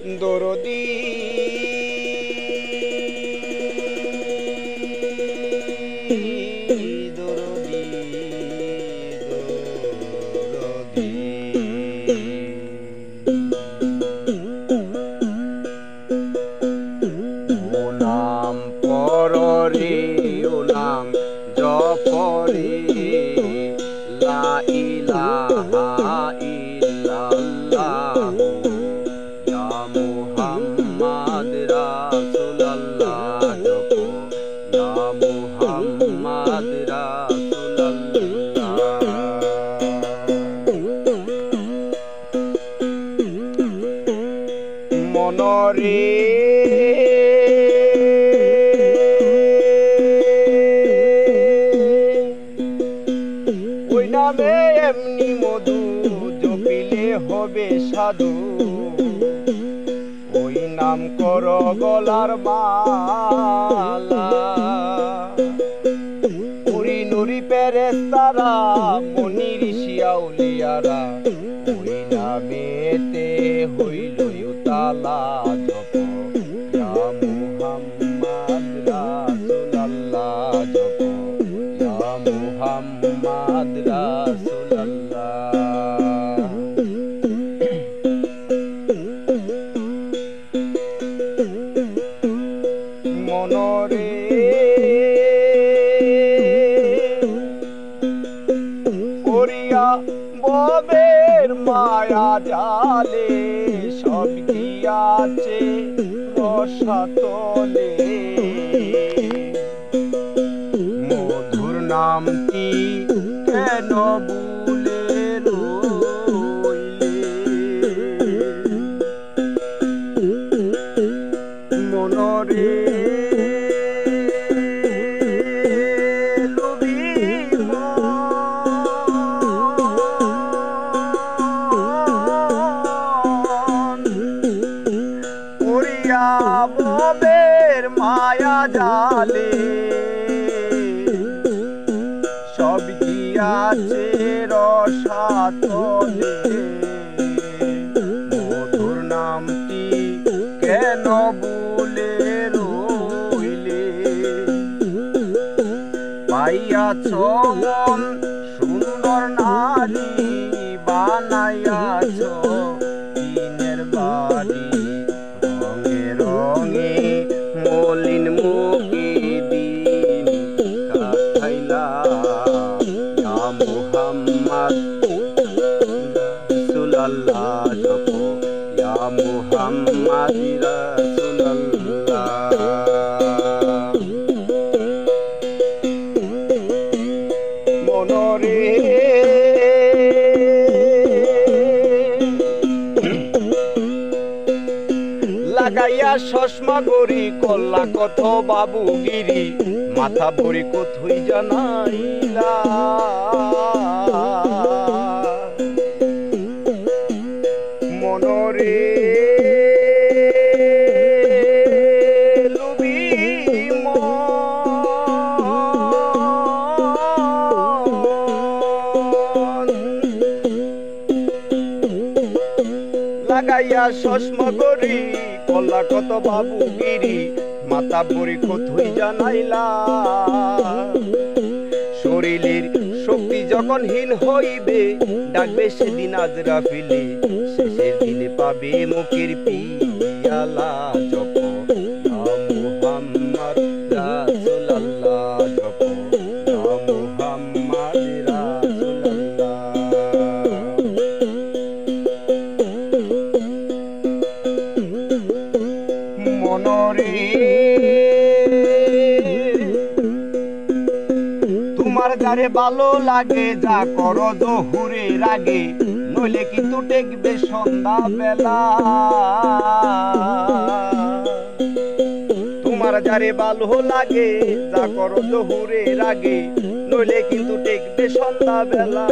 দরদি দরদি দরদি ও নাম পররে ও নাম জপরে লা ইলাহা ইল্লাল্লাহ ইয়া মুহাম্মদ রাসূলুল্লাহ জপ ইয়া মুহাম্মদ রাসূলুল্লাহ মনরে ওই নামে এমনি মধু জপিলে হবে সাধু ওই নাম কর গলার মালা নুরি নুরি ফেরেশতারা মুনি ঋষি আউলিয়ারা ওই নামেতে হইল তালা জপ ইয়া মুহাম্মদ রাসূলুল্লাহ জপ ইয়া মুহাম্মদ রাসূলুল্লাহ মনরে করিয়া ববের মায়া জালে সব গিয়াছে রসাতলে মধুর নামটি কেন ভুলে রইলে মনরে ববের মায়া জালে সব গিয়াছে রসাতলে মধুর নামটি কেন ভুলে রইলে পাইয়াছ মন সুন্দর নারী বানাইয়াছ দিনের বাড়ি রঙে মলিন মুখে দিন কাটাইলা ইয়া মুহাম্মদ রাসূলুল্লাহ জপ ইয়া মুহাম্মদ রাসূলুল্লাহ মনরে লাগাইয়া চশমা গড়ি কল্লা কত বাবুগিরি মাথা ভরি কোথায় জানাইলা মনরে লুবি লাগাইয়া চশমা গড়ি কল্লা কত বাবুগিরি মাথা ভরি কোথায় জানাইলা শরীরের শক্তি যখন হীন হইবে ডাকবে সেদিন আজরাফিলে শেষের দিনে পাবে মুখের পিয়ালা জপ ইয়া মুহাম্মদ রাসূলুল্লাহ জপ ইয়া মুহাম্মদ রাসূলুল্লাহ মনরে তোমার যারে ভালো লাগে যা করো জহুরের আগে নইলে কিন্তু টেকবে সন্ধ্যা বেলা তোমার যারে ভালো লাগে যা করো জহুরের আগে নইলে কিন্তু টেকবে সন্ধ্যা বেলা।